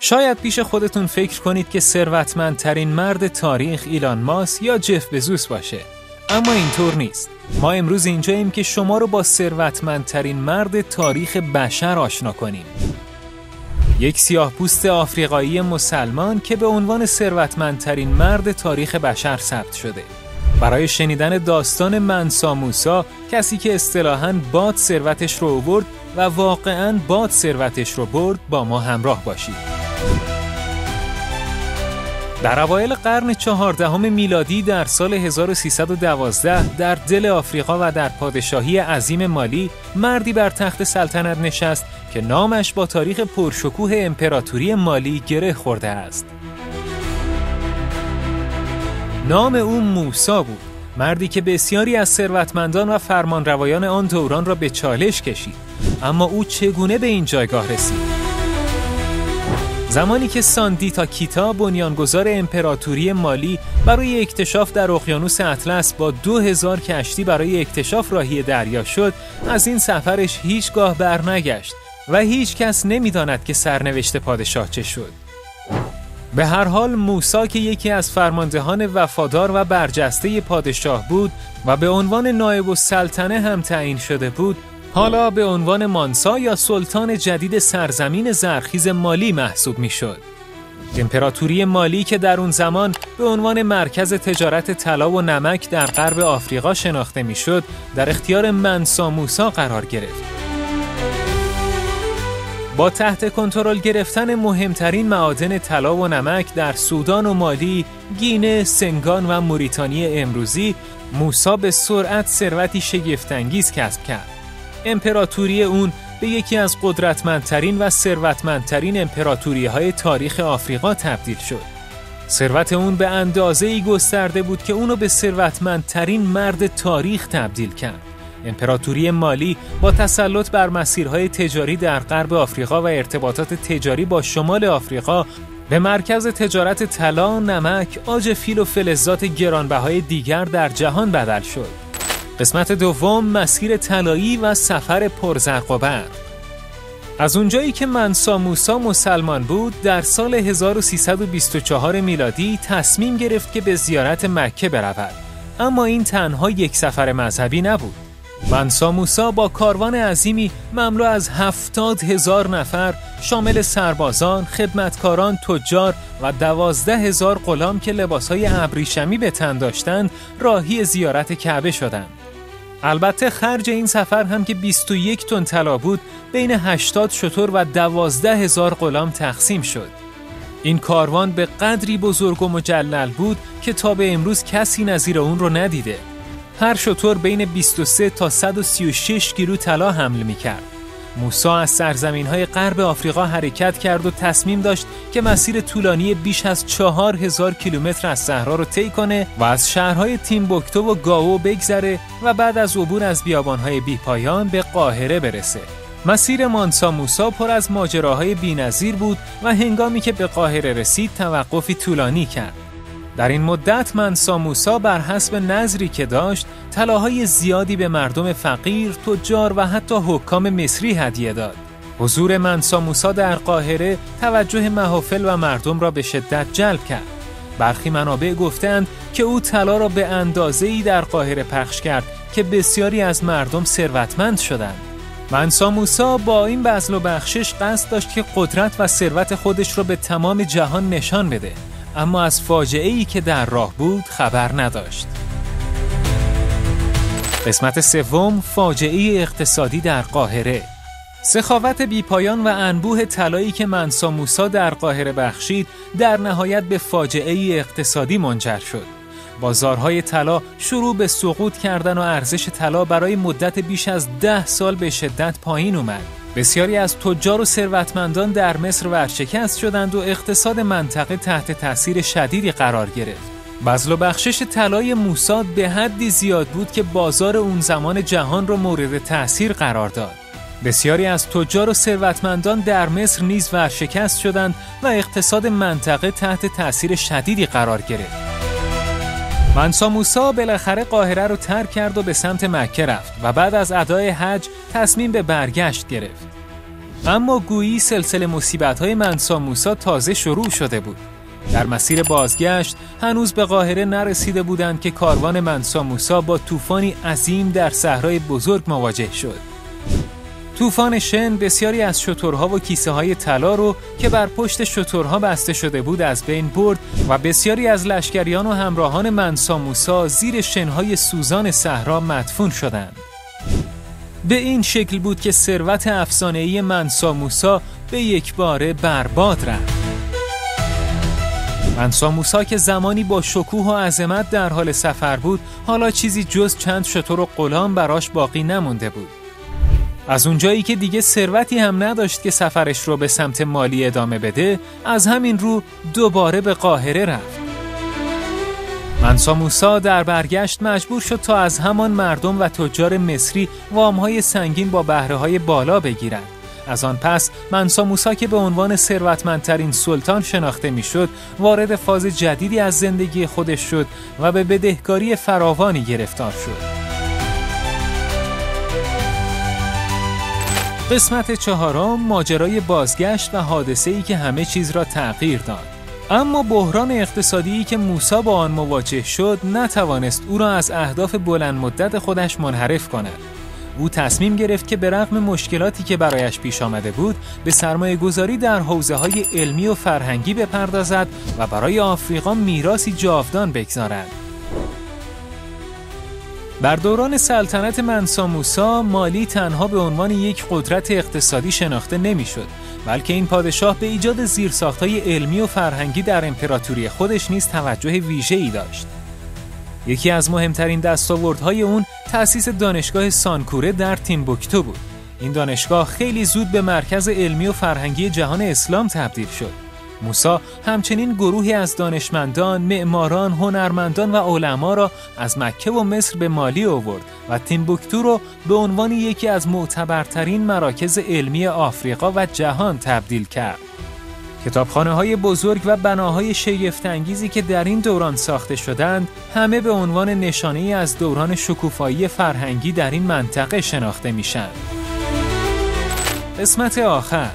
شاید پیش خودتون فکر کنید که ثروتمندترین مرد تاریخ ایلان ماسک یا جف بزوس باشه. اما اینطور نیست. ما امروز اینجاییم که شما رو با ثروتمندترین مرد تاریخ بشر آشنا کنیم. یک سیاه‌پوست آفریقایی مسلمان که به عنوان ثروتمندترین مرد تاریخ بشر ثبت شده. برای شنیدن داستان منسا موسی، کسی که اصطلاحاً باد ثروتش رو آورد و واقعاً باد ثروتش رو برد، با ما همراه باشید. در اوایل قرن 14 میلادی در سال 1312 در دل آفریقا و در پادشاهی عظیم مالی مردی بر تخت سلطنت نشست که نامش با تاریخ پرشکوه امپراتوری مالی گره خورده است. نام او موسی بود، مردی که بسیاری از ثروتمندان و فرمانروایان آن دوران را به چالش کشید. اما او چگونه به این جایگاه رسید؟ زمانی که ساندیتا کیتا بنیانگذار امپراتوری مالی برای اکتشاف در اقیانوس اطلس با 2000 کشتی برای اکتشاف راهی دریا شد، از این سفرش هیچگاه برنگشت و هیچ کس نمی‌داند که سرنوشت پادشاه چه شد. به هر حال موسی که یکی از فرماندهان وفادار و برجسته پادشاه بود و به عنوان نایب السلطنه هم تعیین شده بود، حالا به عنوان مانسا یا سلطان جدید سرزمین زرخیز مالی محسوب میشد. امپراتوری مالی که در اون زمان به عنوان مرکز تجارت طلا و نمک در غرب آفریقا شناخته میشد، در اختیار منسا موسی قرار گرفت. با تحت کنترل گرفتن مهمترین معادن طلا و نمک در سودان و مالی، گینه، سنگان و موریتانی امروزی، موسی به سرعت ثروتی شگفت‌انگیز کسب کرد. امپراتوری اون به یکی از قدرتمندترین و ثروتمندترین امپراتوری‌های تاریخ آفریقا تبدیل شد. ثروت اون به اندازه‌ای گسترده بود که اونو به ثروتمندترین مرد تاریخ تبدیل کرد. امپراتوری مالی با تسلط بر مسیرهای تجاری در غرب آفریقا و ارتباطات تجاری با شمال آفریقا به مرکز تجارت طلا، نمک، عاج فیل و فلزات گرانبهای دیگر در جهان بدل شد. قسمت دوم، مسیر طلایی و سفر پرزرق و برق. از اونجایی که منسا موسی مسلمان بود، در سال 1324 میلادی تصمیم گرفت که به زیارت مکه برود. اما این تنها یک سفر مذهبی نبود. منسا موسی با کاروان عظیمی مملو از 70,000 نفر شامل سربازان، خدمتکاران، تجار و 12,000 غلام که لباسهای ابریشمی به تن داشتند، راهی زیارت کعبه شدند. البته خرج این سفر هم که 21 تن طلا بود، بین 80 شتر و 12,000 غلام تقسیم شد. این کاروان به قدری بزرگ و مجلل بود که تا به امروز کسی نظیر اون رو ندیده. هر شتر بین 23 تا 136 کیلو طلا حمل می‌کرد. موسی از سرزمین‌های غرب آفریقا حرکت کرد و تصمیم داشت که مسیر طولانی بیش از 4000 کیلومتر از صحرا رو طی کنه و از شهرهای تیمبوکتو و گاو بگذره و بعد از عبور از بیابان‌های بی‌پایان به قاهره برسه. مسیر منسا موسی پر از ماجراهای بی‌نظیر بود و هنگامی که به قاهره رسید توقفی طولانی کرد. در این مدت منسا موسی بر حسب نظری که داشت طلاهای زیادی به مردم فقیر، تجار و حتی حکام مصری هدیه داد. حضور منسا موسی در قاهره توجه محافل و مردم را به شدت جلب کرد. برخی منابع گفتند که او طلا را به اندازه‌ای در قاهره پخش کرد که بسیاری از مردم ثروتمند شدند. منسا موسی با این بذل و بخشش قصد داشت که قدرت و ثروت خودش را به تمام جهان نشان بده، اما از فاجعه‌ای که در راه بود خبر نداشت. قسمت سوم، فاجعه اقتصادی در قاهره. سخاوت بیپایان و انبوه طلایی که منسا موسی در قاهره بخشید در نهایت به فاجعه اقتصادی منجر شد. بازارهای طلا شروع به سقوط کردن و ارزش طلا برای مدت بیش از 10 سال به شدت پایین اومد. بسیاری از تجار و ثروتمندان در مصر ورشکست شدند و اقتصاد منطقه تحت تاثیر شدیدی قرار گرفت. بذل و بخشش طلای موسی به حدی زیاد بود که بازار اون زمان جهان را مورد تأثیر قرار داد. بسیاری از تجار و ثروتمندان در مصر نیز ورشکست شدند و اقتصاد منطقه تحت تأثیر شدیدی قرار گرفت. منسا موسی بالاخره قاهره رو ترک کرد و به سمت مکه رفت و بعد از ادای حج تصمیم به برگشت گرفت. اما گویی سلسله مصیبت‌های منسا موسی تازه شروع شده بود. در مسیر بازگشت هنوز به قاهره نرسیده بودند که کاروان منسا موسی با طوفانی عظیم در صحرای بزرگ مواجه شد. طوفان شن بسیاری از شترها و کیسه‌های طلا رو که بر پشت شترها بسته شده بود از بین برد و بسیاری از لشکریان و همراهان منسا موسی زیر شن‌های سوزان صحرا مدفون شدند. به این شکل بود که ثروت افسانه‌ای منسا موسی به یک باره برباد رفت. منسا موسی که زمانی با شکوه و عظمت در حال سفر بود، حالا چیزی جز چند شتر و غلام براش باقی نمونده بود. از اونجایی که دیگه ثروتی هم نداشت که سفرش رو به سمت مالی ادامه بده، از همین رو دوباره به قاهره رفت. منسا موسی در برگشت مجبور شد تا از همان مردم و تجار مصری وام‌های سنگین با بهره‌های بالا بگیرد. از آن پس منسا موسی که به عنوان ثروتمندترین سلطان شناخته میشد، وارد فاز جدیدی از زندگی خودش شد و به بدهکاری فراوانی گرفتار شد. قسمت 4 ماجرای بازگشت و حادثه‌ای که همه چیز را تغییر داد. اما بحران اقتصادی که موسی با آن مواجه شد نتوانست او را از اهداف بلند مدت خودش منحرف کند. او تصمیم گرفت که به رغم مشکلاتی که برایش پیش آمده بود، به سرمایه‌گذاری در حوزه‌های علمی و فرهنگی بپردازد و برای آفریقا میراثی جاودان بگذارد. در دوران سلطنت منسا موسی، مالی تنها به عنوان یک قدرت اقتصادی شناخته نمی‌شد، بلکه این پادشاه به ایجاد زیرساخت‌های علمی و فرهنگی در امپراتوری خودش نیز توجه ویژه‌ای داشت. یکی از مهمترین دستاوردهای اون تأسیس دانشگاه سانکوره در تیمبوکتو بود. این دانشگاه خیلی زود به مرکز علمی و فرهنگی جهان اسلام تبدیل شد. موسی همچنین گروهی از دانشمندان، معماران، هنرمندان و علما را از مکه و مصر به مالی آورد و تیمبوکتو را به عنوان یکی از معتبرترین مراکز علمی آفریقا و جهان تبدیل کرد. کتابخانه‌های بزرگ و بناهای شگفت‌انگیزی که در این دوران ساخته شدند، همه به عنوان نشانه‌ای از دوران شکوفایی فرهنگی در این منطقه شناخته میشن. قسمت آخر،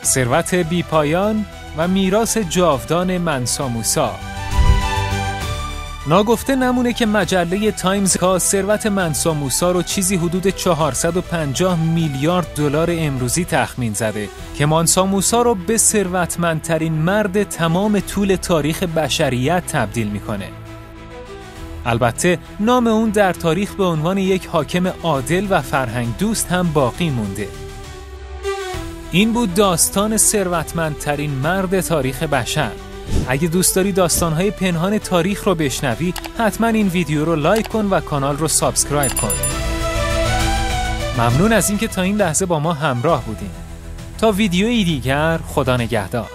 ثروت بی‌پایان و میراث جاودان منسا موسی. ناگفته نمونه که مجله تایمز ثروت منسا موسی رو چیزی حدود 450 میلیارد دلار امروزی تخمین زده که منسا موسی رو به ثروتمندترین مرد تمام طول تاریخ بشریت تبدیل میکنه. البته نام اون در تاریخ به عنوان یک حاکم عادل و فرهنگ دوست هم باقی مونده. این بود داستان ثروتمندترین مرد تاریخ بشر. اگه دوست داری داستان‌های پنهان تاریخ رو بشنوی، حتما این ویدیو رو لایک کن و کانال رو سابسکرایب کن. ممنون از اینکه تا این لحظه با ما همراه بودین. تا ویدیویی دیگر، خدا نگهدار.